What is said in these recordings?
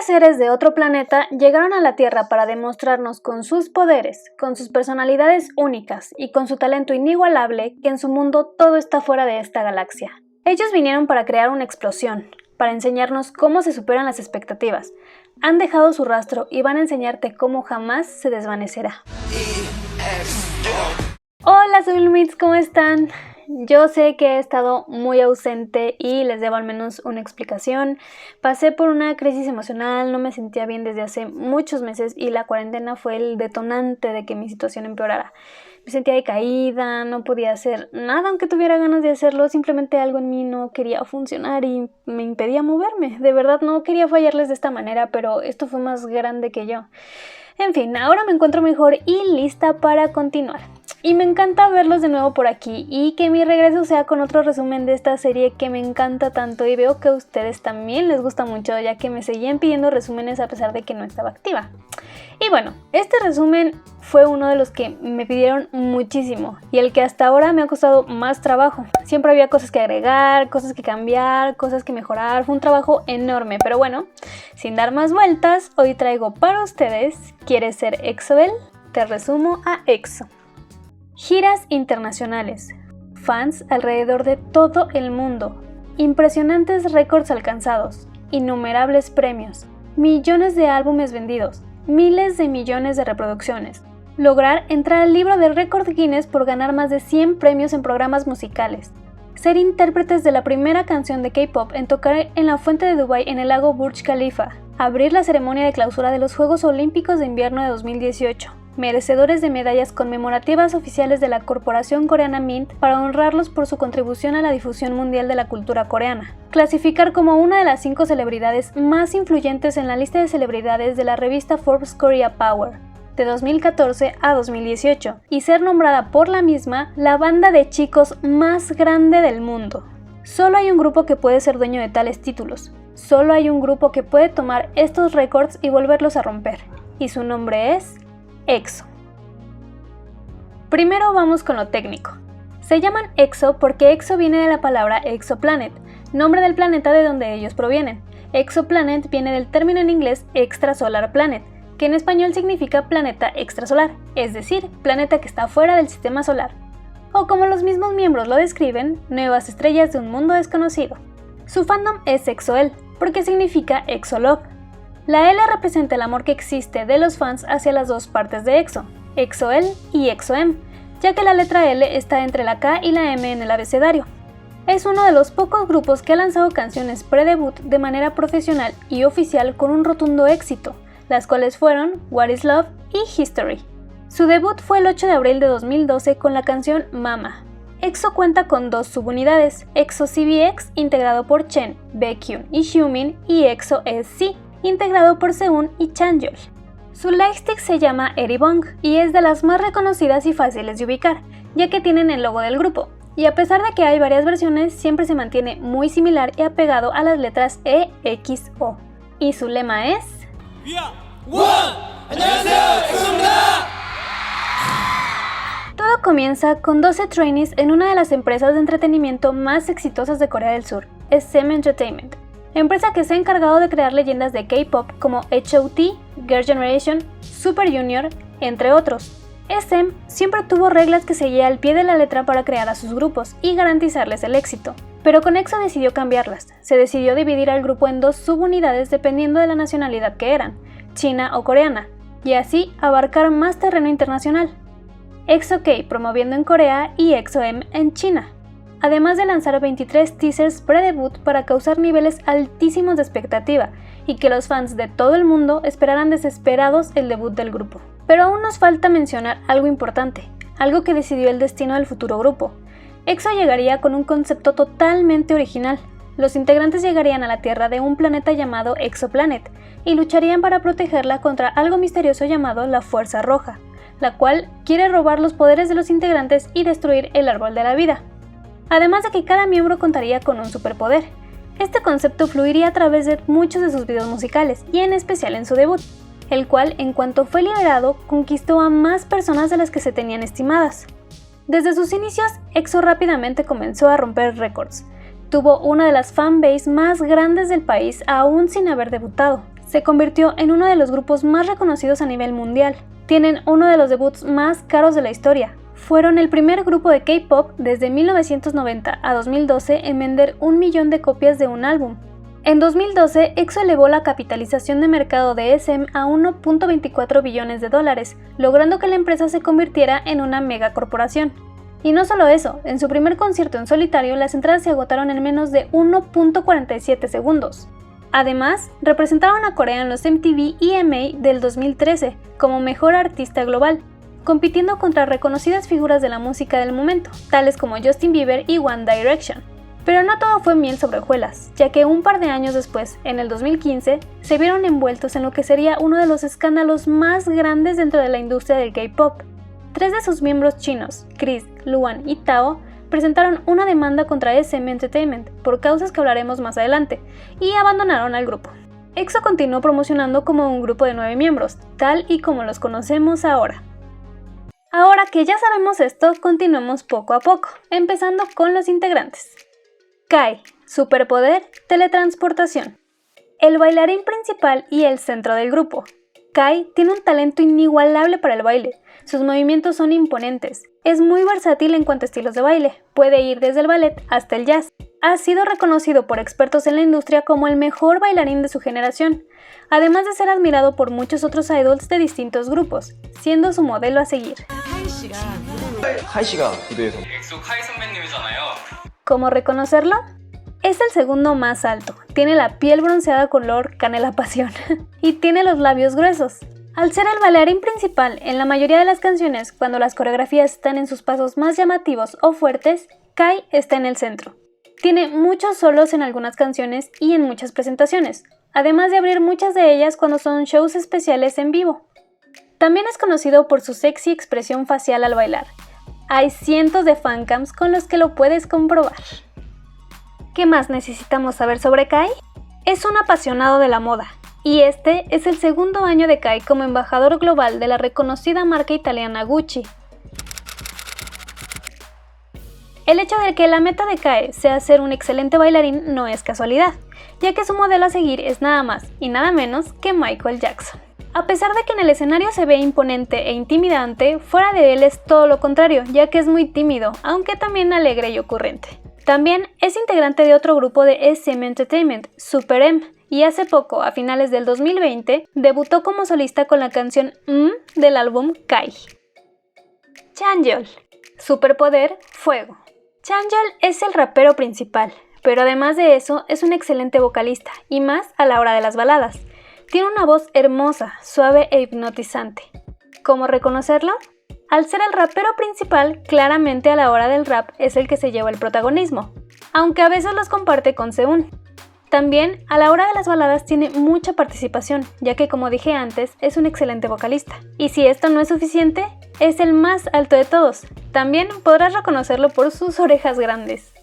seres de otro planeta llegaron a la Tierra para demostrarnos con sus poderes, con sus personalidades únicas y con su talento inigualable que en su mundo todo está fuera de esta galaxia. Ellos vinieron para crear una explosión, para enseñarnos cómo se superan las expectativas. Han dejado su rastro y van a enseñarte cómo jamás se desvanecerá. Hola Soulmates, ¿cómo están? Yo sé que he estado muy ausente y les debo al menos una explicación. Pasé por una crisis emocional, no me sentía bien desde hace muchos meses y la cuarentena fue el detonante de que mi situación empeorara. Me sentía decaída, no podía hacer nada aunque tuviera ganas de hacerlo, simplemente algo en mí no quería funcionar y me impedía moverme. De verdad no quería fallarles de esta manera, pero esto fue más grande que yo. En fin, ahora me encuentro mejor y lista para continuar. Y me encanta verlos de nuevo por aquí y que mi regreso sea con otro resumen de esta serie que me encanta tanto y veo que a ustedes también les gusta mucho, ya que me seguían pidiendo resúmenes a pesar de que no estaba activa. Y bueno, este resumen fue uno de los que me pidieron muchísimo y el que hasta ahora me ha costado más trabajo. Siempre había cosas que agregar, cosas que cambiar, cosas que mejorar, fue un trabajo enorme, pero bueno, sin dar más vueltas, hoy traigo para ustedes ¿Quieres ser EXO-L? Te resumo a EXO. Giras internacionales, fans alrededor de todo el mundo, impresionantes récords alcanzados, innumerables premios, millones de álbumes vendidos, miles de millones de reproducciones, lograr entrar al libro de récord Guinness por ganar más de 100 premios en programas musicales, ser intérpretes de la primera canción de K-pop en tocar en la fuente de Dubái en el lago Burj Khalifa, abrir la ceremonia de clausura de los Juegos Olímpicos de Invierno de 2018, merecedores de medallas conmemorativas oficiales de la corporación coreana Mint para honrarlos por su contribución a la difusión mundial de la cultura coreana, clasificar como una de las 5 celebridades más influyentes en la lista de celebridades de la revista Forbes Korea Power de 2014 a 2018 y ser nombrada por la misma la banda de chicos más grande del mundo. Solo hay un grupo que puede ser dueño de tales títulos, solo hay un grupo que puede tomar estos récords y volverlos a romper, y su nombre es EXO. Primero vamos con lo técnico. Se llaman EXO porque EXO viene de la palabra exoplanet, nombre del planeta de donde ellos provienen. Exoplanet viene del término en inglés extrasolar planet, que en español significa planeta extrasolar, es decir, planeta que está fuera del sistema solar. O como los mismos miembros lo describen, nuevas estrellas de un mundo desconocido. Su fandom es EXO-L, porque significa EXO-Love. La L representa el amor que existe de los fans hacia las dos partes de EXO, EXO-L y EXO-M, ya que la letra L está entre la K y la M en el abecedario. Es uno de los pocos grupos que ha lanzado canciones pre-debut de manera profesional y oficial con un rotundo éxito, las cuales fueron What is Love y History. Su debut fue el 8 de abril de 2012 con la canción Mama. EXO cuenta con 2 subunidades, EXO CBX integrado por Chen, Baekhyun y Xiumin y EXO SC integrado por Seun y Chanyeol. Su lightstick se llama Eribong y es de las más reconocidas y fáciles de ubicar, ya que tienen el logo del grupo, y a pesar de que hay varias versiones, siempre se mantiene muy similar y apegado a las letras E, X, O. Y su lema es... Todo comienza con 12 trainees en una de las empresas de entretenimiento más exitosas de Corea del Sur, SM Entertainment, empresa que se ha encargado de crear leyendas de K-pop como H.O.T., Girl Generation, Super Junior, entre otros. SM siempre tuvo reglas que seguía al pie de la letra para crear a sus grupos y garantizarles el éxito, pero con EXO decidió cambiarlas. Se decidió dividir al grupo en 2 subunidades dependiendo de la nacionalidad que eran, China o coreana, y así abarcar más terreno internacional. EXO-K promoviendo en Corea y EXO-M en China, además de lanzar 23 teasers pre-debut para causar niveles altísimos de expectativa y que los fans de todo el mundo esperaran desesperados el debut del grupo. Pero aún nos falta mencionar algo importante, algo que decidió el destino del futuro grupo. EXO llegaría con un concepto totalmente original. Los integrantes llegarían a la Tierra de un planeta llamado Exoplanet y lucharían para protegerla contra algo misterioso llamado la Fuerza Roja, la cual quiere robar los poderes de los integrantes y destruir el árbol de la vida. Además de que cada miembro contaría con un superpoder. Este concepto fluiría a través de muchos de sus videos musicales y en especial en su debut, el cual en cuanto fue liberado conquistó a más personas de las que se tenían estimadas. Desde sus inicios, EXO rápidamente comenzó a romper récords. Tuvo una de las fanbase más grandes del país aún sin haber debutado, se convirtió en uno de los grupos más reconocidos a nivel mundial. Tienen uno de los debuts más caros de la historia. Fueron el primer grupo de K-pop desde 1990 a 2012 en vender 1 millón de copias de un álbum. En 2012, EXO elevó la capitalización de mercado de SM a 1.24 billones de dólares, logrando que la empresa se convirtiera en una megacorporación. Y no solo eso, en su primer concierto en solitario las entradas se agotaron en menos de 1.47 segundos. Además, representaron a Corea en los MTV EMA del 2013 como mejor artista global, compitiendo contra reconocidas figuras de la música del momento, tales como Justin Bieber y One Direction. Pero no todo fue miel sobre hojuelas, ya que un par de años después, en el 2015, se vieron envueltos en lo que sería uno de los escándalos más grandes dentro de la industria del K-pop. 3 de sus miembros chinos, Chris, Luan y Tao, presentaron una demanda contra SM Entertainment por causas que hablaremos más adelante, y abandonaron al grupo. EXO continuó promocionando como un grupo de 9 miembros, tal y como los conocemos ahora. Ahora que ya sabemos esto, continuemos poco a poco, empezando con los integrantes. Kai, superpoder, teletransportación. El bailarín principal y el centro del grupo. Kai tiene un talento inigualable para el baile. Sus movimientos son imponentes. Es muy versátil en cuanto a estilos de baile. Puede ir desde el ballet hasta el jazz. Ha sido reconocido por expertos en la industria como el mejor bailarín de su generación, además de ser admirado por muchos otros idols de distintos grupos, siendo su modelo a seguir. ¿Cómo reconocerlo? Es el segundo más alto, tiene la piel bronceada color canela pasión y tiene los labios gruesos. Al ser el bailarín principal en la mayoría de las canciones, cuando las coreografías están en sus pasos más llamativos o fuertes, Kai está en el centro. Tiene muchos solos en algunas canciones y en muchas presentaciones, además de abrir muchas de ellas cuando son shows especiales en vivo. También es conocido por su sexy expresión facial al bailar. Hay cientos de fancams con los que lo puedes comprobar. ¿Qué más necesitamos saber sobre Kai? Es un apasionado de la moda, y este es el segundo año de Kai como embajador global de la reconocida marca italiana Gucci. El hecho de que la meta de Kai sea ser un excelente bailarín no es casualidad, ya que su modelo a seguir es nada más y nada menos que Michael Jackson. A pesar de que en el escenario se ve imponente e intimidante, fuera de él es todo lo contrario, ya que es muy tímido, aunque también alegre y ocurrente. También es integrante de otro grupo de SM Entertainment, Super M, y hace poco, a finales del 2020, debutó como solista con la canción del álbum Kai. Chanyeol, superpoder, fuego. Chanyeol es el rapero principal, pero además de eso es un excelente vocalista, y más a la hora de las baladas. Tiene una voz hermosa, suave e hipnotizante. ¿Cómo reconocerlo? Al ser el rapero principal, claramente a la hora del rap es el que se lleva el protagonismo, aunque a veces los comparte con Seun. También, a la hora de las baladas tiene mucha participación, ya que como dije antes, es un excelente vocalista. Y si esto no es suficiente, es el más alto de todos. También podrás reconocerlo por sus orejas grandes.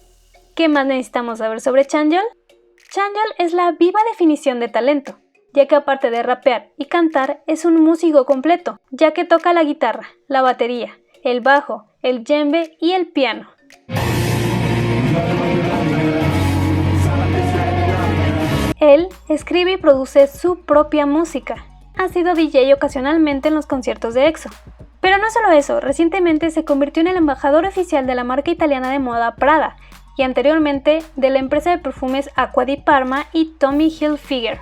¿Qué más necesitamos saber sobre Chanyeol? Chanyeol es la viva definición de talento, ya que aparte de rapear y cantar, es un músico completo, ya que toca la guitarra, la batería, el bajo, el djembe y el piano. Él escribe y produce su propia música. Ha sido DJ ocasionalmente en los conciertos de EXO. Pero no solo eso, recientemente se convirtió en el embajador oficial de la marca italiana de moda Prada, y anteriormente de la empresa de perfumes Acqua di Parma y Tommy Hilfiger.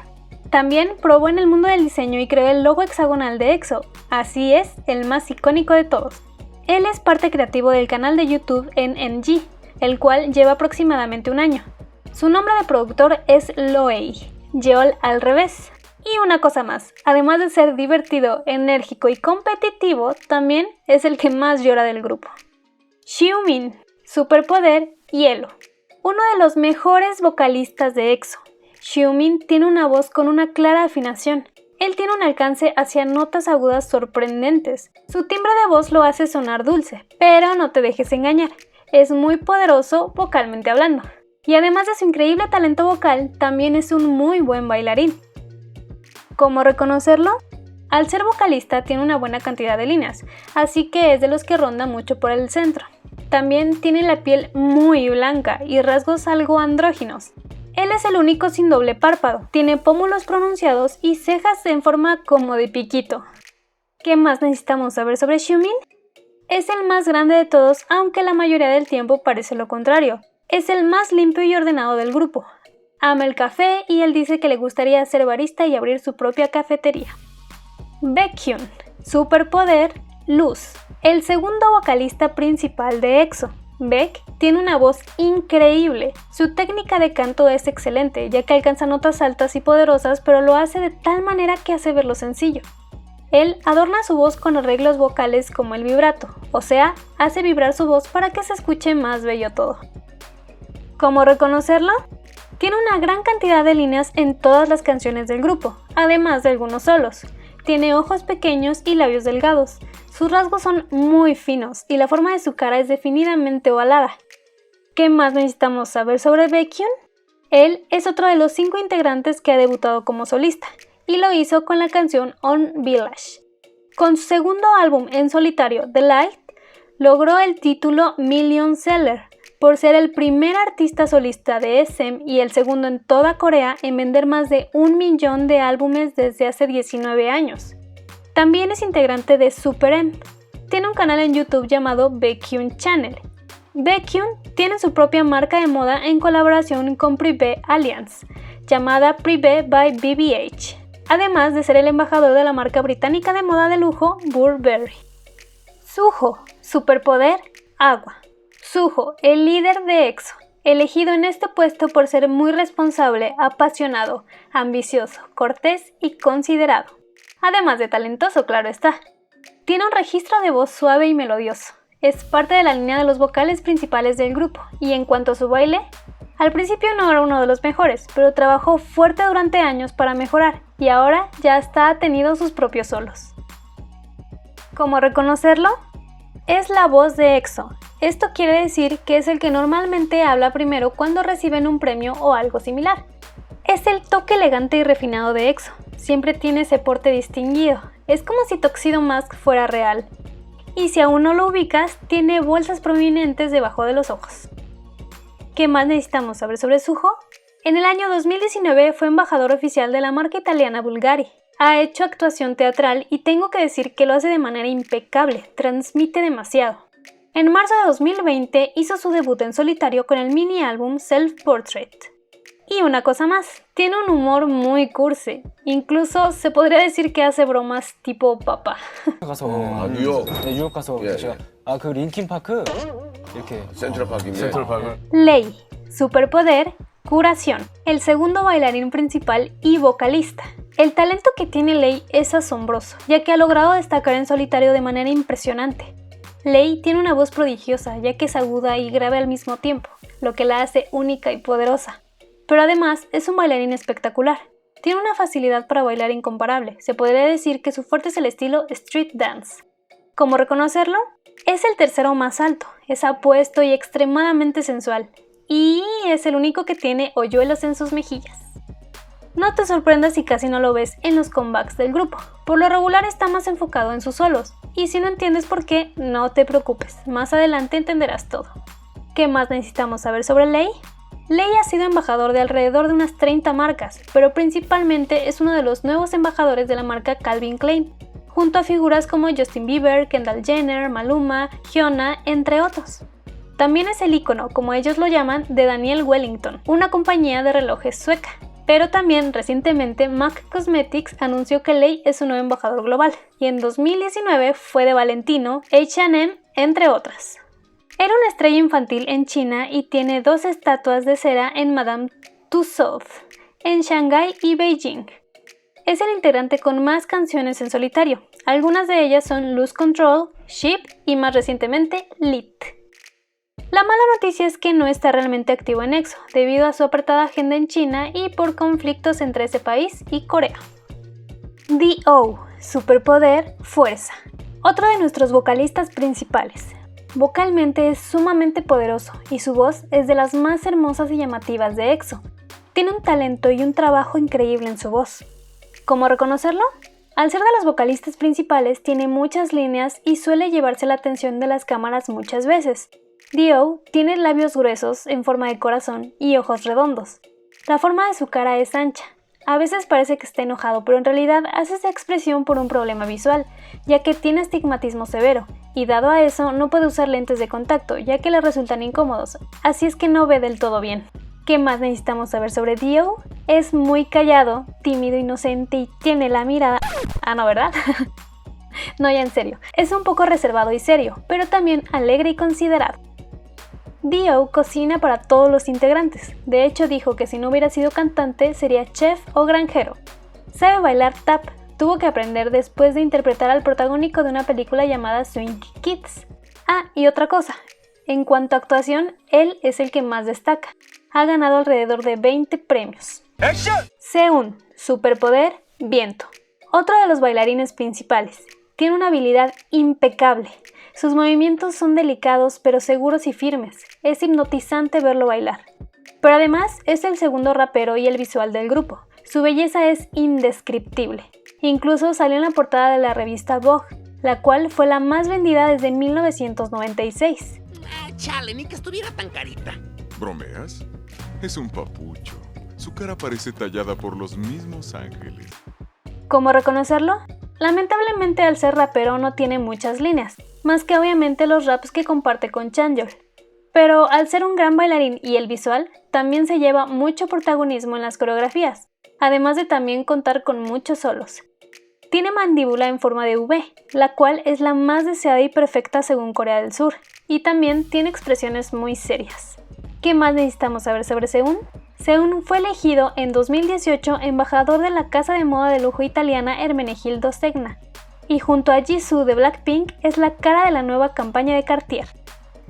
También probó en el mundo del diseño y creó el logo hexagonal de EXO, así es, el más icónico de todos. Él es parte creativo del canal de YouTube NNG, el cual lleva aproximadamente un año. Su nombre de productor es Loei, Yeol al revés. Y una cosa más, además de ser divertido, enérgico y competitivo, también es el que más llora del grupo. Xiumin, superpoder, hielo. Uno de los mejores vocalistas de EXO. Xiumin tiene una voz con una clara afinación. Él tiene un alcance hacia notas agudas sorprendentes. Su timbre de voz lo hace sonar dulce, pero no te dejes engañar, es muy poderoso vocalmente hablando. Y además de su increíble talento vocal, también es un muy buen bailarín. ¿Cómo reconocerlo? Al ser vocalista tiene una buena cantidad de líneas, así que es de los que ronda mucho por el centro. También tiene la piel muy blanca y rasgos algo andróginos. Él es el único sin doble párpado, tiene pómulos pronunciados y cejas en forma como de piquito. ¿Qué más necesitamos saber sobre Xiumin? Es el más grande de todos, aunque la mayoría del tiempo parece lo contrario. Es el más limpio y ordenado del grupo. Ama el café y él dice que le gustaría ser barista y abrir su propia cafetería. Baekhyun, superpoder, luz. El segundo vocalista principal de EXO. Baek tiene una voz increíble. Su técnica de canto es excelente, ya que alcanza notas altas y poderosas, pero lo hace de tal manera que hace verlo sencillo. Él adorna su voz con arreglos vocales como el vibrato, o sea, hace vibrar su voz para que se escuche más bello todo. ¿Cómo reconocerlo? Tiene una gran cantidad de líneas en todas las canciones del grupo, además de algunos solos. Tiene ojos pequeños y labios delgados. Sus rasgos son muy finos y la forma de su cara es definidamente ovalada. ¿Qué más necesitamos saber sobre Baekhyun? Él es otro de los 5 integrantes que ha debutado como solista, y lo hizo con la canción On Village. Con su segundo álbum en solitario, The Light, logró el título Million Seller, por ser el primer artista solista de SM y el segundo en toda Corea en vender más de 1 millón de álbumes desde hace 19 años. También es integrante de Super M. Tiene un canal en YouTube llamado Baekhyun Channel. Baekhyun tiene su propia marca de moda en colaboración con Privé Alliance, llamada Privé by BBH, además de ser el embajador de la marca británica de moda de lujo Burberry. Suho, superpoder, agua. Suho, el líder de EXO, elegido en este puesto por ser muy responsable, apasionado, ambicioso, cortés y considerado. Además de talentoso, claro está. Tiene un registro de voz suave y melodioso. Es parte de la línea de los vocales principales del grupo, y en cuanto a su baile, al principio no era uno de los mejores, pero trabajó fuerte durante años para mejorar, y ahora ya hasta ha tenido sus propios solos. ¿Cómo reconocerlo? Es la voz de EXO. Esto quiere decir que es el que normalmente habla primero cuando reciben un premio o algo similar. Es el toque elegante y refinado de EXO. Siempre tiene ese porte distinguido. Es como si Tuxedo Mask fuera real. Y si aún no lo ubicas, tiene bolsas prominentes debajo de los ojos. ¿Qué más necesitamos saber sobre Suho? En el año 2019 fue embajador oficial de la marca italiana Bulgari. Ha hecho actuación teatral y tengo que decir que lo hace de manera impecable, transmite demasiado. En marzo de 2020 hizo su debut en solitario con el mini álbum Self Portrait. Y una cosa más, tiene un humor muy cursi, incluso se podría decir que hace bromas tipo papá. 뉴욕. 네, 뉴욕 가서 예, 제가 그 링킨 파크 이렇게 센트럴파크인데. 센트럴파크. Lei, superpoder, curación, el segundo bailarín principal y vocalista. El talento que tiene Lei es asombroso, ya que ha logrado destacar en solitario de manera impresionante. Lei tiene una voz prodigiosa, ya que es aguda y grave al mismo tiempo, lo que la hace única y poderosa. Pero además es un bailarín espectacular. Tiene una facilidad para bailar incomparable. Se podría decir que su fuerte es el estilo street dance. ¿Cómo reconocerlo? Es el tercero más alto, es apuesto y extremadamente sensual. Y es el único que tiene hoyuelos en sus mejillas. No te sorprendas si casi no lo ves en los comebacks del grupo. Por lo regular está más enfocado en sus solos. Y si no entiendes por qué, no te preocupes. Más adelante entenderás todo. ¿Qué más necesitamos saber sobre Lei? Lei ha sido embajador de alrededor de unas 30 marcas, pero principalmente es uno de los nuevos embajadores de la marca Calvin Klein, junto a figuras como Justin Bieber, Kendall Jenner, Maluma, Hyuna, entre otros. También es el ícono, como ellos lo llaman, de Daniel Wellington, una compañía de relojes sueca. Pero también recientemente MAC Cosmetics anunció que Lei es su nuevo embajador global, y en 2019 fue de Valentino, H&M, entre otras. Era una estrella infantil en China y tiene 2 estatuas de cera en Madame Tussauds, en Shanghái y Beijing. Es el integrante con más canciones en solitario. Algunas de ellas son Lose Control, Sheep y más recientemente Lit. La mala noticia es que no está realmente activo en EXO, debido a su apretada agenda en China y por conflictos entre ese país y Corea. D.O. Superpoder, fuerza. Otro de nuestros vocalistas principales. Vocalmente es sumamente poderoso y su voz es de las más hermosas y llamativas de EXO. Tiene un talento y un trabajo increíble en su voz. ¿Cómo reconocerlo? Al ser de las vocalistas principales tiene muchas líneas y suele llevarse la atención de las cámaras muchas veces. D.O. tiene labios gruesos en forma de corazón y ojos redondos. La forma de su cara es ancha. A veces parece que está enojado, pero en realidad hace esa expresión por un problema visual, ya que tiene astigmatismo severo, y dado a eso no puede usar lentes de contacto, ya que le resultan incómodos, así es que no ve del todo bien. ¿Qué más necesitamos saber sobre Dio? Es muy callado, tímido, inocente y tiene la mirada... Ah, no, ¿verdad? No, ya en serio. Es un poco reservado y serio, pero también alegre y considerado. Dio cocina para todos los integrantes. De hecho, dijo que si no hubiera sido cantante, sería chef o granjero. Sabe bailar tap. Tuvo que aprender después de interpretar al protagónico de una película llamada Swing Kids. Ah, y otra cosa. En cuanto a actuación, él es el que más destaca. Ha ganado alrededor de 20 premios. Seun, superpoder, viento. Otro de los bailarines principales. Tiene una habilidad impecable. Sus movimientos son delicados pero seguros y firmes. Es hipnotizante verlo bailar. Pero además es el segundo rapero y el visual del grupo. Su belleza es indescriptible. Incluso salió en la portada de la revista Vogue, la cual fue la más vendida desde 1996. Chale, ni que estuviera tan carita. ¿Bromeas? Es un papucho. Su cara parece tallada por los mismos ángeles. ¿Cómo reconocerlo? Lamentablemente al ser rapero no tiene muchas líneas, más que obviamente los raps que comparte con Chanyeol. Pero al ser un gran bailarín y el visual, también se lleva mucho protagonismo en las coreografías, además de también contar con muchos solos. Tiene mandíbula en forma de V, la cual es la más deseada y perfecta según Corea del Sur, y también tiene expresiones muy serias. ¿Qué más necesitamos saber sobre Seun? Seun fue elegido en 2018 embajador de la casa de moda de lujo italiana Ermenegildo Zegna, y junto a Jisoo de Blackpink es la cara de la nueva campaña de Cartier.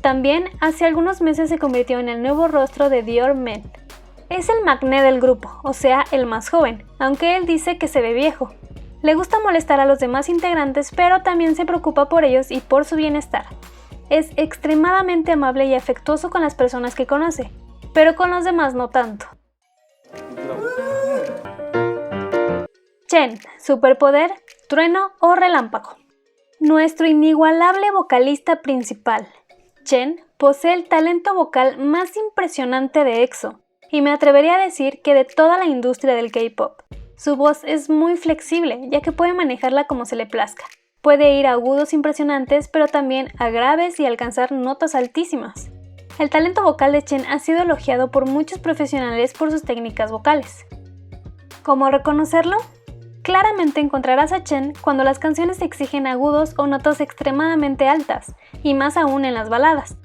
También hace algunos meses se convirtió en el nuevo rostro de Dior Men. Es el macné del grupo, o sea, el más joven, aunque él dice que se ve viejo. Le gusta molestar a los demás integrantes, pero también se preocupa por ellos y por su bienestar. Es extremadamente amable y afectuoso con las personas que conoce, pero con los demás no tanto. Chen, superpoder, trueno o relámpago. Nuestro inigualable vocalista principal, Chen, posee el talento vocal más impresionante de EXO, y me atrevería a decir que de toda la industria del K-pop. Su voz es muy flexible, ya que puede manejarla como se le plazca. Puede ir a agudos impresionantes, pero también a graves y alcanzar notas altísimas. El talento vocal de Chen ha sido elogiado por muchos profesionales por sus técnicas vocales. ¿Cómo reconocerlo? Claramente encontrarás a Chen cuando las canciones exigen agudos o notas extremadamente altas, y más aún en las baladas.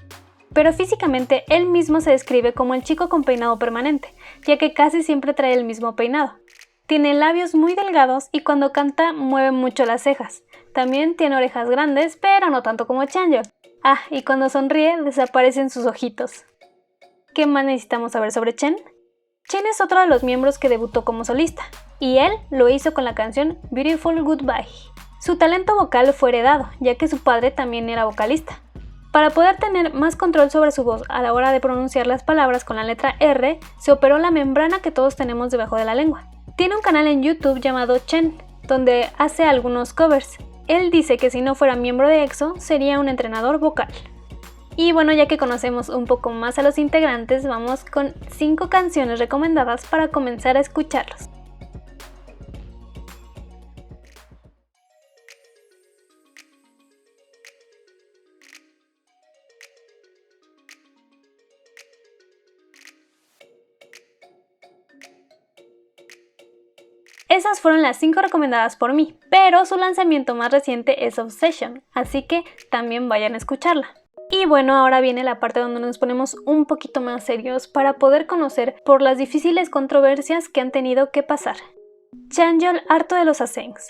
Pero físicamente él mismo se describe como el chico con peinado permanente, ya que casi siempre trae el mismo peinado. Tiene labios muy delgados y cuando canta mueve mucho las cejas. También tiene orejas grandes, pero no tanto como Chanyeol. Ah, y cuando sonríe desaparecen sus ojitos. ¿Qué más necesitamos saber sobre Chen? Chen es otro de los miembros que debutó como solista, y él lo hizo con la canción Beautiful Goodbye. Su talento vocal fue heredado, ya que su padre también era vocalista. Para poder tener más control sobre su voz a la hora de pronunciar las palabras con la letra R, se operó la membrana que todos tenemos debajo de la lengua. Tiene un canal en YouTube llamado Chen, donde hace algunos covers. Él dice que si no fuera miembro de EXO, sería un entrenador vocal. Y bueno, ya que conocemos un poco más a los integrantes, vamos con 5 canciones recomendadas para comenzar a escucharlos. Esas fueron las 5 recomendadas por mí, pero su lanzamiento más reciente es Obsession, así que también vayan a escucharla. Y bueno, ahora viene la parte donde nos ponemos un poquito más serios para poder conocer por las difíciles controversias que han tenido que pasar. Chanyeol harto de los sasaengs.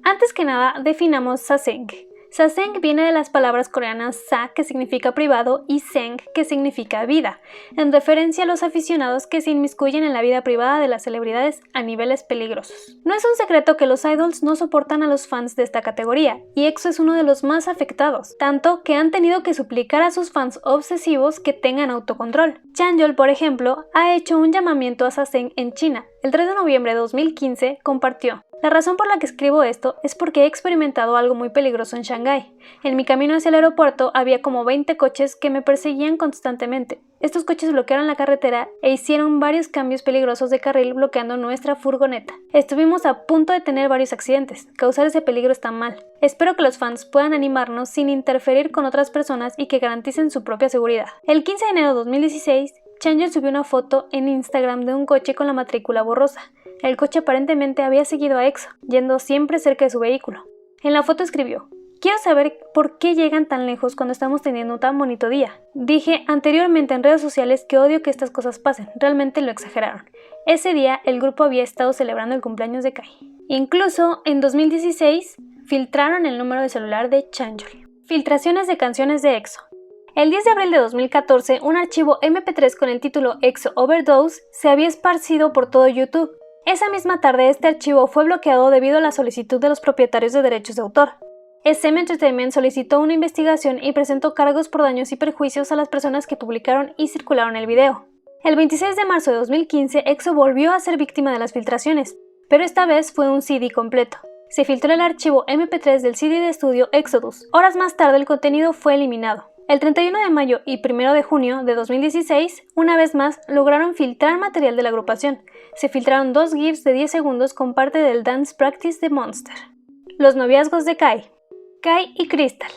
Antes que nada, definamos sasaeng. Sasaeng viene de las palabras coreanas sa, que significa privado, y seng, que significa vida, en referencia a los aficionados que se inmiscuyen en la vida privada de las celebridades a niveles peligrosos. No es un secreto que los idols no soportan a los fans de esta categoría, y EXO es uno de los más afectados, tanto que han tenido que suplicar a sus fans obsesivos que tengan autocontrol. Chanyeol, por ejemplo, ha hecho un llamamiento a sasaeng en China. El 3 de noviembre de 2015 compartió: La razón por la que escribo esto es porque he experimentado algo muy peligroso en Shanghái. En mi camino hacia el aeropuerto había como 20 coches que me perseguían constantemente. Estos coches bloquearon la carretera e hicieron varios cambios peligrosos de carril bloqueando nuestra furgoneta. Estuvimos a punto de tener varios accidentes. Causar ese peligro está mal. Espero que los fans puedan animarnos sin interferir con otras personas y que garanticen su propia seguridad. El 15 de enero de 2016, Chanyeol subió una foto en Instagram de un coche con la matrícula borrosa. El coche aparentemente había seguido a EXO, yendo siempre cerca de su vehículo. En la foto escribió: quiero saber por qué llegan tan lejos cuando estamos teniendo un tan bonito día. Dije anteriormente en redes sociales que odio que estas cosas pasen, realmente lo exageraron. Ese día el grupo había estado celebrando el cumpleaños de Kai. Incluso en 2016 filtraron el número de celular de Chanyeol. Filtraciones de canciones de EXO. El 10 de abril de 2014, un archivo MP3 con el título EXO Overdose se había esparcido por todo YouTube. Esa misma tarde este archivo fue bloqueado debido a la solicitud de los propietarios de derechos de autor. SM Entertainment solicitó una investigación y presentó cargos por daños y perjuicios a las personas que publicaron y circularon el video. El 26 de marzo de 2015, EXO volvió a ser víctima de las filtraciones, pero esta vez fue un CD completo. Se filtró el archivo MP3 del CD de estudio Exodus. Horas más tarde el contenido fue eliminado. El 31 de mayo y 1 de junio de 2016, una vez más, lograron filtrar material de la agrupación. Se filtraron 2 GIFs de 10 segundos con parte del Dance Practice de Monster. Los noviazgos de Kai y Crystal.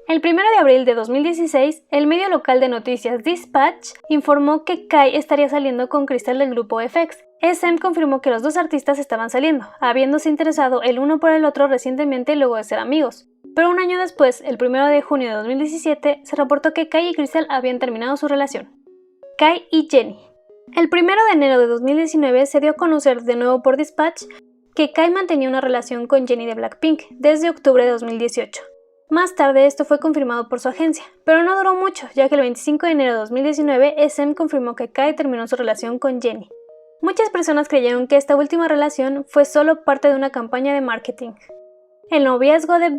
El 1 de abril de 2016, el medio local de noticias Dispatch informó que Kai estaría saliendo con Crystal del grupo FX. SM confirmó que los dos artistas estaban saliendo, habiéndose interesado el uno por el otro recientemente luego de ser amigos. Pero un año después, el 1 de junio de 2017, se reportó que Kai y Crystal habían terminado su relación. Kai y Jennie. El 1 de enero de 2019 se dio a conocer de nuevo por Dispatch que Kai mantenía una relación con Jennie de Blackpink desde octubre de 2018. Más tarde esto fue confirmado por su agencia, pero no duró mucho, ya que el 25 de enero de 2019 SM confirmó que Kai terminó su relación con Jennie. Muchas personas creyeron que esta última relación fue solo parte de una campaña de marketing. El noviazgo de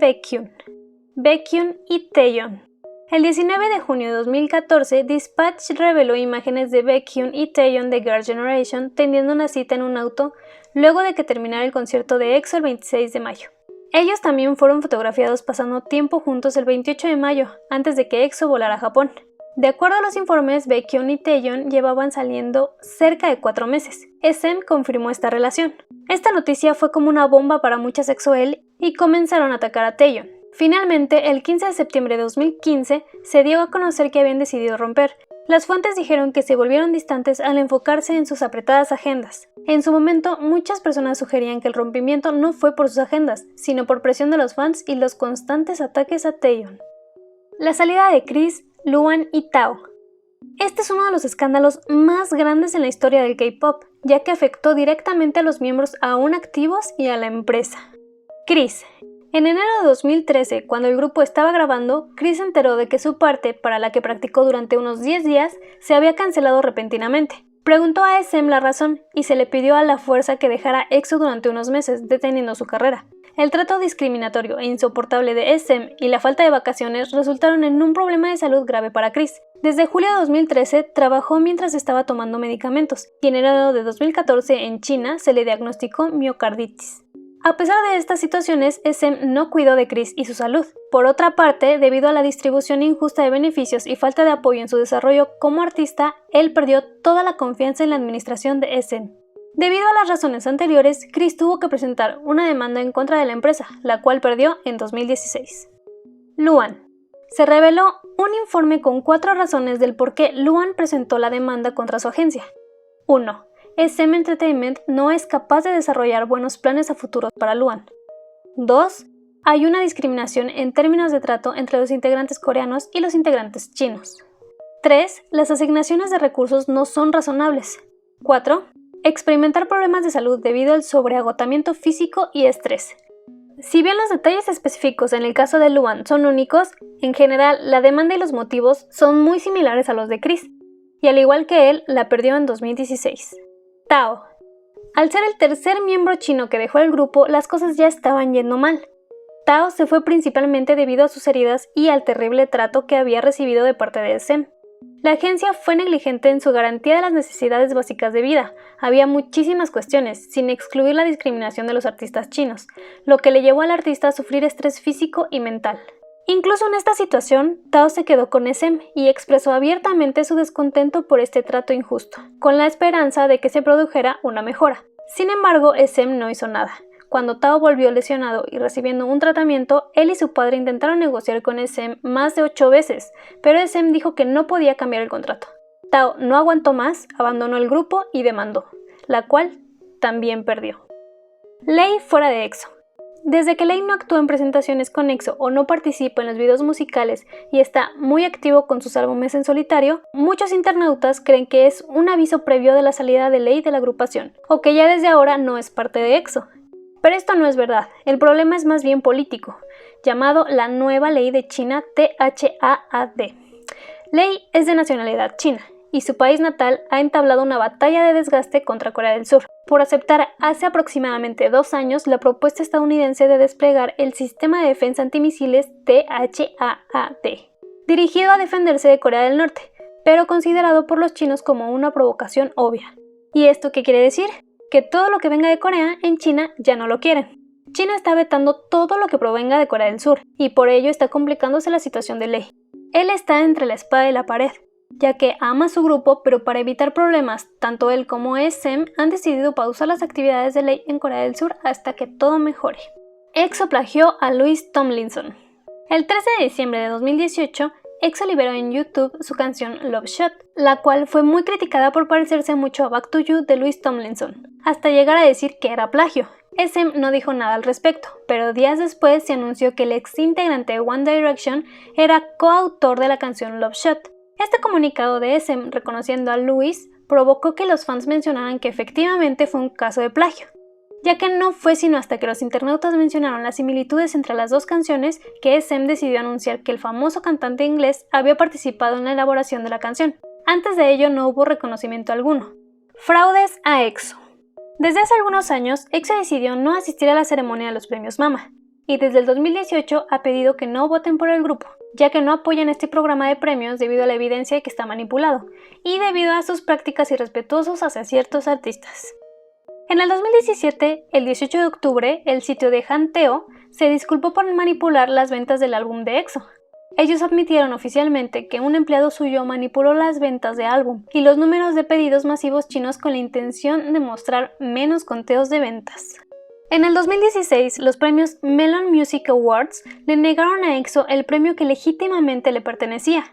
Baekhyun y Taeyeon. El 19 de junio de 2014, Dispatch reveló imágenes de Baekhyun y Taeyeon de Girls' Generation teniendo una cita en un auto luego de que terminara el concierto de EXO el 26 de mayo. Ellos también fueron fotografiados pasando tiempo juntos el 28 de mayo, antes de que EXO volara a Japón. De acuerdo a los informes, Baekhyun y Taeyeon llevaban saliendo cerca de 4 meses. SM confirmó esta relación. Esta noticia fue como una bomba para muchas EXO-L y comenzaron a atacar a Taeyeon. Finalmente, el 15 de septiembre de 2015, se dio a conocer que habían decidido romper. Las fuentes dijeron que se volvieron distantes al enfocarse en sus apretadas agendas. En su momento, muchas personas sugerían que el rompimiento no fue por sus agendas, sino por presión de los fans y los constantes ataques a Taeyeon. La salida de Chris, Luan y Tao. Este es uno de los escándalos más grandes en la historia del K-pop, ya que afectó directamente a los miembros aún activos y a la empresa. Chris. En enero de 2013, cuando el grupo estaba grabando, Chris se enteró de que su parte, para la que practicó durante unos 10 días, se había cancelado repentinamente. Preguntó a SM la razón y se le pidió a la fuerza que dejara EXO durante unos meses, deteniendo su carrera. El trato discriminatorio e insoportable de SM y la falta de vacaciones resultaron en un problema de salud grave para Chris. Desde julio de 2013 trabajó mientras estaba tomando medicamentos y en enero de 2014 en China se le diagnosticó miocarditis. A pesar de estas situaciones, SM no cuidó de Chris y su salud. Por otra parte, debido a la distribución injusta de beneficios y falta de apoyo en su desarrollo como artista, él perdió toda la confianza en la administración de SM. Debido a las razones anteriores, Chris tuvo que presentar una demanda en contra de la empresa, la cual perdió en 2016. Luan. Se reveló un informe con 4 razones del por qué Luan presentó la demanda contra su agencia. 1. SM Entertainment no es capaz de desarrollar buenos planes a futuro para Luan. 2. Hay una discriminación en términos de trato entre los integrantes coreanos y los integrantes chinos. 3. Las asignaciones de recursos no son razonables. 4. Experimentar problemas de salud debido al sobreagotamiento físico y estrés. Si bien los detalles específicos en el caso de Luan son únicos, en general la demanda y los motivos son muy similares a los de Chris, y al igual que él, la perdió en 2016. Tao. Al ser el tercer miembro chino que dejó el grupo, las cosas ya estaban yendo mal. Tao se fue principalmente debido a sus heridas y al terrible trato que había recibido de parte de SM. La agencia fue negligente en su garantía de las necesidades básicas de vida. Había muchísimas cuestiones, sin excluir la discriminación de los artistas chinos, lo que le llevó al artista a sufrir estrés físico y mental. Incluso en esta situación, Tao se quedó con SM y expresó abiertamente su descontento por este trato injusto, con la esperanza de que se produjera una mejora. Sin embargo, SM no hizo nada. Cuando Tao volvió lesionado y recibiendo un tratamiento, él y su padre intentaron negociar con SM más de 8 veces, pero SM dijo que no podía cambiar el contrato. Tao no aguantó más, abandonó el grupo y demandó, la cual también perdió. Lay fuera de EXO. Desde que Lay no actúa en presentaciones con EXO o no participa en los videos musicales y está muy activo con sus álbumes en solitario, muchos internautas creen que es un aviso previo de la salida de Lay de la agrupación, o que ya desde ahora no es parte de EXO. Pero esto no es verdad, el problema es más bien político, llamado la nueva ley de China THAAD. Lay es de nacionalidad china, y su país natal ha entablado una batalla de desgaste contra Corea del Sur, por aceptar hace aproximadamente 2 años la propuesta estadounidense de desplegar el sistema de defensa antimisiles THAAD, dirigido a defenderse de Corea del Norte, pero considerado por los chinos como una provocación obvia. ¿Y esto qué quiere decir? Que todo lo que venga de Corea en China ya no lo quieren. China está vetando todo lo que provenga de Corea del Sur, y por ello está complicándose la situación de Lay. Él está entre la espada y la pared, ya que ama a su grupo, pero para evitar problemas, tanto él como SM han decidido pausar las actividades de Lay en Corea del Sur hasta que todo mejore. EXO plagió a Louis Tomlinson. El 13 de diciembre de 2018, EXO liberó en YouTube su canción Love Shot, la cual fue muy criticada por parecerse mucho a Back to You de Louis Tomlinson, hasta llegar a decir que era plagio. SM no dijo nada al respecto, pero días después se anunció que el ex integrante de One Direction era coautor de la canción Love Shot. Este comunicado de SM reconociendo a Louis provocó que los fans mencionaran que efectivamente fue un caso de plagio, ya que no fue sino hasta que los internautas mencionaron las similitudes entre las dos canciones que SM decidió anunciar que el famoso cantante inglés había participado en la elaboración de la canción. Antes de ello no hubo reconocimiento alguno. Fraudes a EXO. Desde hace algunos años, EXO decidió no asistir a la ceremonia de los premios MAMA, y desde el 2018 ha pedido que no voten por el grupo, ya que no apoyan este programa de premios debido a la evidencia de que está manipulado, y debido a sus prácticas irrespetuosas hacia ciertos artistas. En el 2017, el 18 de octubre, el sitio de Hanteo se disculpó por manipular las ventas del álbum de EXO. Ellos admitieron oficialmente que un empleado suyo manipuló las ventas de álbum y los números de pedidos masivos chinos con la intención de mostrar menos conteos de ventas. En el 2016, los premios Melon Music Awards le negaron a EXO el premio que legítimamente le pertenecía.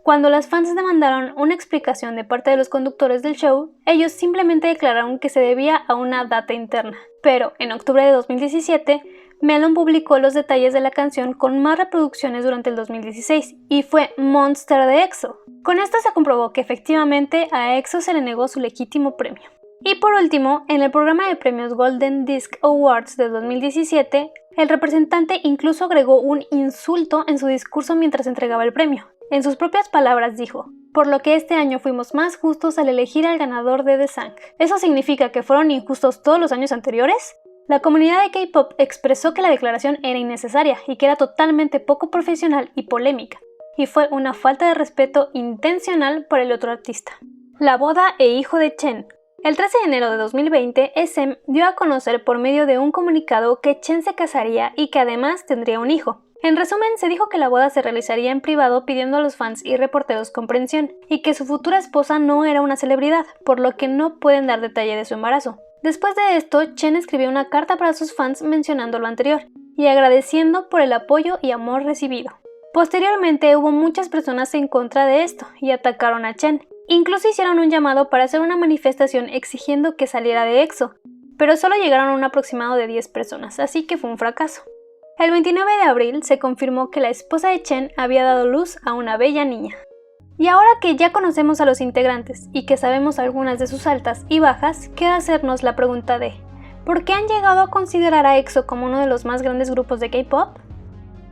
Cuando las fans demandaron una explicación de parte de los conductores del show, ellos simplemente declararon que se debía a una data interna. Pero en octubre de 2017, Melon publicó los detalles de la canción con más reproducciones durante el 2016 y fue Monster de EXO. Con esto se comprobó que efectivamente a EXO se le negó su legítimo premio. Y por último, en el programa de premios Golden Disc Awards de 2017, el representante incluso agregó un insulto en su discurso mientras entregaba el premio. En sus propias palabras dijo: por lo que este año fuimos más justos al elegir al ganador de The Sang. ¿Eso significa que fueron injustos todos los años anteriores? La comunidad de K-pop expresó que la declaración era innecesaria y que era totalmente poco profesional y polémica, y fue una falta de respeto intencional por el otro artista. La boda e hijo de Chen. El 13 de enero de 2020, SM dio a conocer por medio de un comunicado que Chen se casaría y que además tendría un hijo. En resumen, se dijo que la boda se realizaría en privado pidiendo a los fans y reporteros comprensión, y que su futura esposa no era una celebridad, por lo que no pueden dar detalle de su embarazo. Después de esto, Chen escribió una carta para sus fans mencionando lo anterior, y agradeciendo por el apoyo y amor recibido. Posteriormente hubo muchas personas en contra de esto, y atacaron a Chen. Incluso hicieron un llamado para hacer una manifestación exigiendo que saliera de EXO, pero solo llegaron a un aproximado de 10 personas, así que fue un fracaso. El 29 de abril se confirmó que la esposa de Chen había dado luz a una bella niña. Y ahora que ya conocemos a los integrantes y que sabemos algunas de sus altas y bajas, queda hacernos la pregunta de ¿por qué han llegado a considerar a EXO como uno de los más grandes grupos de K-pop?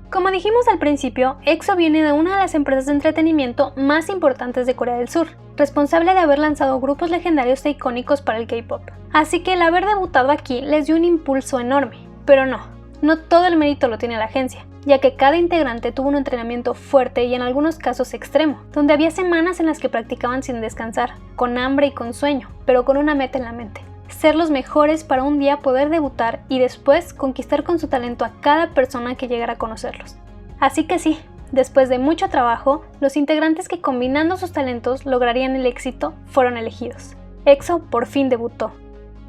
Como dijimos al principio, EXO viene de una de las empresas de entretenimiento más importantes de Corea del Sur, responsable de haber lanzado grupos legendarios e icónicos para el K-pop. Así que el haber debutado aquí les dio un impulso enorme, pero no. no todo el mérito lo tiene la agencia, ya que cada integrante tuvo un entrenamiento fuerte y en algunos casos extremo, donde había semanas en las que practicaban sin descansar, con hambre y con sueño, pero con una meta en la mente: ser los mejores para un día poder debutar y después conquistar con su talento a cada persona que llegara a conocerlos. Así que sí, después de mucho trabajo, los integrantes que combinando sus talentos lograrían el éxito fueron elegidos. EXO por fin debutó,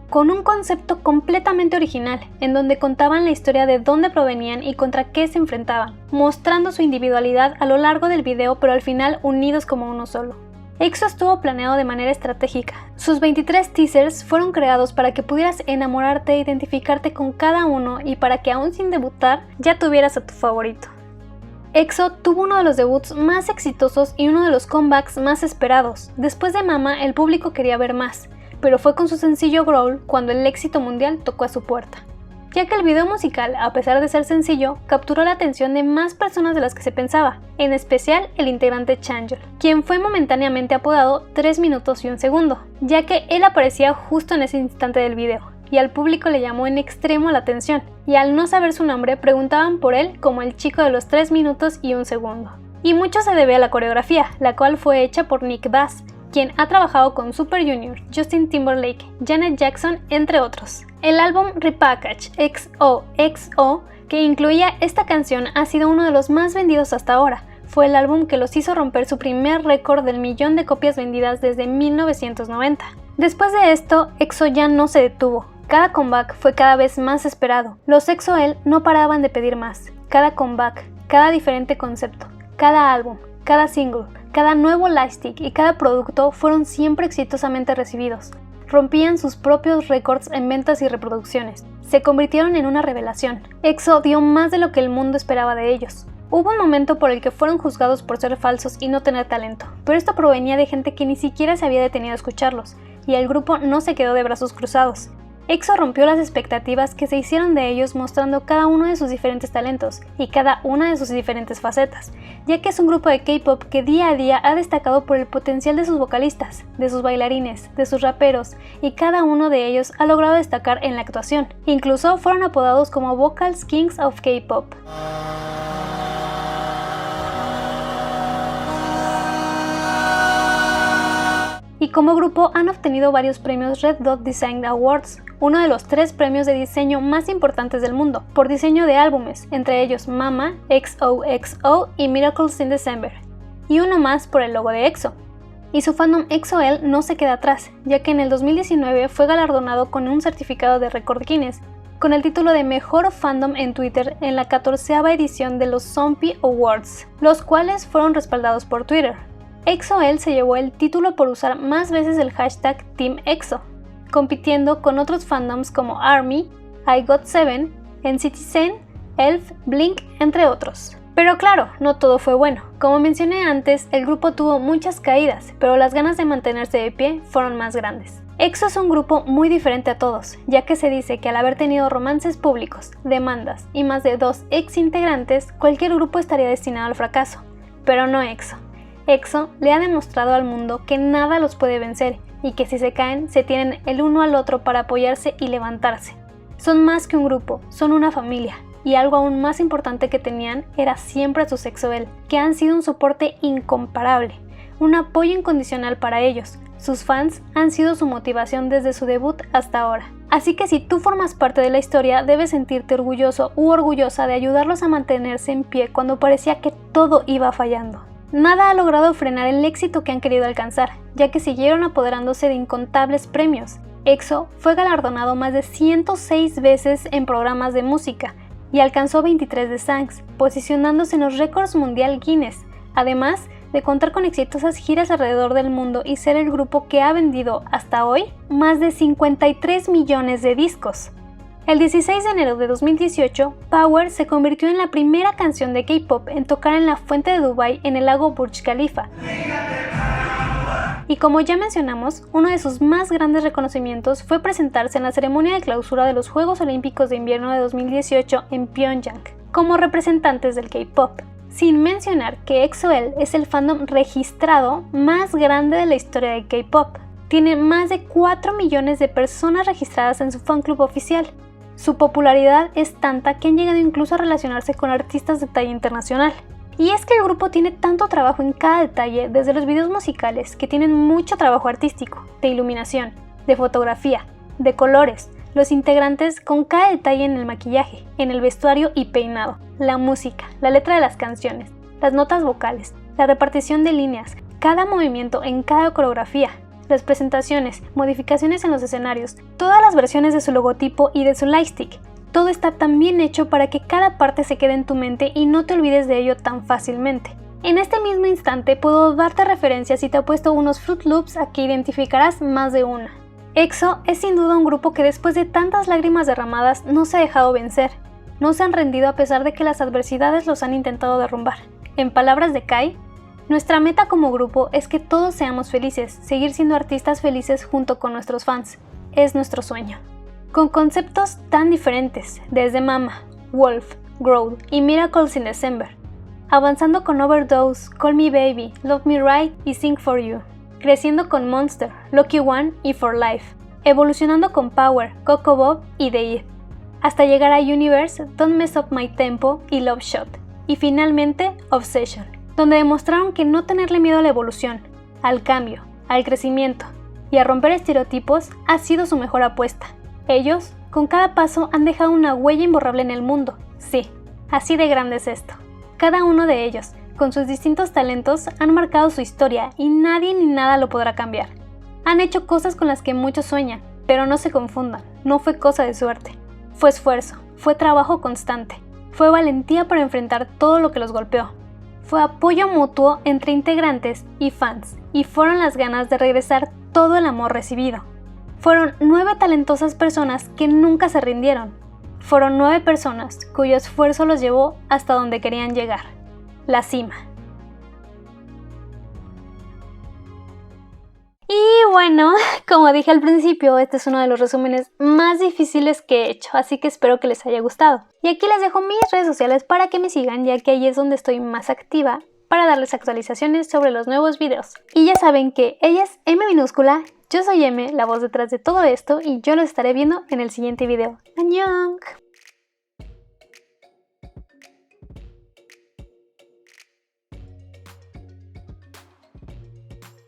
con un concepto completamente original, en donde contaban la historia de dónde provenían y contra qué se enfrentaban, mostrando su individualidad a lo largo del video, pero al final unidos como uno solo. EXO estuvo planeado de manera estratégica. Sus 23 teasers fueron creados para que pudieras enamorarte e identificarte con cada uno y para que aún sin debutar ya tuvieras a tu favorito. EXO tuvo uno de los debuts más exitosos y uno de los comebacks más esperados. Después de Mama, el público quería ver más, pero fue con su sencillo Growl cuando el éxito mundial tocó a su puerta, ya que el video musical, a pesar de ser sencillo, capturó la atención de más personas de las que se pensaba, en especial el integrante Chanyeol, quien fue momentáneamente apodado 3 minutos y 1 segundo, ya que él aparecía justo en ese instante del video, y al público le llamó en extremo la atención, y al no saber su nombre preguntaban por él como el chico de los 3 minutos y 1 segundo. Y mucho se debe a la coreografía, la cual fue hecha por Nick Bass, quien ha trabajado con Super Junior, Justin Timberlake, Janet Jackson, entre otros. El álbum Repackage XOXO, que incluía esta canción, ha sido uno de los más vendidos hasta ahora. Fue el álbum que los hizo romper su primer récord del 1.000.000 de copias vendidas desde 1990. Después de esto, EXO ya no se detuvo. Cada comeback fue cada vez más esperado. Los EXO-L no paraban de pedir más. Cada comeback, cada diferente concepto, cada álbum, cada single, cada nuevo lightstick y cada producto fueron siempre exitosamente recibidos. Rompían sus propios récords en ventas y reproducciones. Se convirtieron en una revelación. EXO dio más de lo que el mundo esperaba de ellos. Hubo un momento por el que fueron juzgados por ser falsos y no tener talento, pero esto provenía de gente que ni siquiera se había detenido a escucharlos, y el grupo no se quedó de brazos cruzados. EXO rompió las expectativas que se hicieron de ellos mostrando cada uno de sus diferentes talentos y cada una de sus diferentes facetas, ya que es un grupo de K-pop que día a día ha destacado por el potencial de sus vocalistas, de sus bailarines, de sus raperos, y cada uno de ellos ha logrado destacar en la actuación. Incluso fueron apodados como Vocals Kings of K-pop. Y como grupo han obtenido varios premios Red Dot Design Awards, uno de los 3 premios de diseño más importantes del mundo, por diseño de álbumes, entre ellos Mama, XOXO y Miracles in December, y uno más por el logo de EXO. Y su fandom EXO-L no se queda atrás, ya que en el 2019 fue galardonado con un certificado de Record Guinness, con el título de Mejor Fandom en Twitter en la 14ª edición de los Zombie Awards, los cuales fueron respaldados por Twitter. EXO-L se llevó el título por usar más veces el hashtag Team EXO, compitiendo con otros fandoms como ARMY, iGOT7, NCT 100, ELF, Blink, entre otros. Pero claro, no todo fue bueno. Como mencioné antes, el grupo tuvo muchas caídas, pero las ganas de mantenerse de pie fueron más grandes. EXO es un grupo muy diferente a todos, ya que se dice que al haber tenido romances públicos, demandas y más de 2 ex integrantes, cualquier grupo estaría destinado al fracaso. Pero no EXO. EXO le ha demostrado al mundo que nada los puede vencer y que si se caen, se tienen el uno al otro para apoyarse y levantarse. Son más que un grupo, son una familia, y algo aún más importante que tenían era siempre a sus EXO-L, que han sido un soporte incomparable, un apoyo incondicional para ellos. Sus fans han sido su motivación desde su debut hasta ahora. Así que si tú formas parte de la historia, debes sentirte orgulloso u orgullosa de ayudarlos a mantenerse en pie cuando parecía que todo iba fallando. Nada ha logrado frenar el éxito que han querido alcanzar, ya que siguieron apoderándose de incontables premios. EXO fue galardonado más de 106 veces en programas de música y alcanzó 23 de SANGS, posicionándose en los récords mundial Guinness, además de contar con exitosas giras alrededor del mundo y ser el grupo que ha vendido hasta hoy más de 53 millones de discos. El 16 de enero de 2018, Power se convirtió en la primera canción de K-pop en tocar en la fuente de Dubái en el lago Burj Khalifa. Y como ya mencionamos, uno de sus más grandes reconocimientos fue presentarse en la ceremonia de clausura de los Juegos Olímpicos de Invierno de 2018 en Pyongyang, como representantes del K-pop. Sin mencionar que EXO-L es el fandom registrado más grande de la historia de K-pop. Tiene más de 4 millones de personas registradas en su fan club oficial. Su popularidad es tanta que han llegado incluso a relacionarse con artistas de talla internacional. Y es que el grupo tiene tanto trabajo en cada detalle, desde los videos musicales, que tienen mucho trabajo artístico, de iluminación, de fotografía, de colores, los integrantes con cada detalle en el maquillaje, en el vestuario y peinado, la música, la letra de las canciones, las notas vocales, la repartición de líneas, cada movimiento en cada coreografía, las presentaciones, modificaciones en los escenarios, todas las versiones de su logotipo y de su lightstick. Todo está tan bien hecho para que cada parte se quede en tu mente y no te olvides de ello tan fácilmente. En este mismo instante puedo darte referencias y te apuesto unos Fruit Loops a que identificarás más de una. EXO es sin duda un grupo que después de tantas lágrimas derramadas no se ha dejado vencer. No se han rendido a pesar de que las adversidades los han intentado derrumbar. En palabras de Kai, nuestra meta como grupo es que todos seamos felices, seguir siendo artistas felices junto con nuestros fans. Es nuestro sueño. Con conceptos tan diferentes, desde Mama, Wolf, Growth y Miracles in December, avanzando con Overdose, Call Me Baby, Love Me Right y Sing For You, creciendo con Monster, Lucky One y For Life, evolucionando con Power, Coco Bob y The It, hasta llegar a Universe, Don't Mess Up My Tempo y Love Shot, y finalmente Obsession, donde demostraron que no tenerle miedo a la evolución, al cambio, al crecimiento y a romper estereotipos ha sido su mejor apuesta. Ellos, con cada paso, han dejado una huella imborrable en el mundo. Sí, así de grande es esto. Cada uno de ellos, con sus distintos talentos, han marcado su historia y nadie ni nada lo podrá cambiar. Han hecho cosas con las que muchos sueñan, pero no se confundan, no fue cosa de suerte. Fue esfuerzo, fue trabajo constante, fue valentía para enfrentar todo lo que los golpeó. Fue apoyo mutuo entre integrantes y fans, y fueron las ganas de regresar todo el amor recibido. Fueron 9 talentosas personas que nunca se rindieron. Fueron 9 personas cuyo esfuerzo los llevó hasta donde querían llegar, la cima. Y bueno, como dije al principio, este es uno de los resúmenes más difíciles que he hecho, así que espero que les haya gustado. Y aquí les dejo mis redes sociales para que me sigan, ya que ahí es donde estoy más activa para darles actualizaciones sobre los nuevos videos. Y ya saben que ella es M minúscula, yo soy M, la voz detrás de todo esto, y yo los estaré viendo en el siguiente video. ¡Annyeong!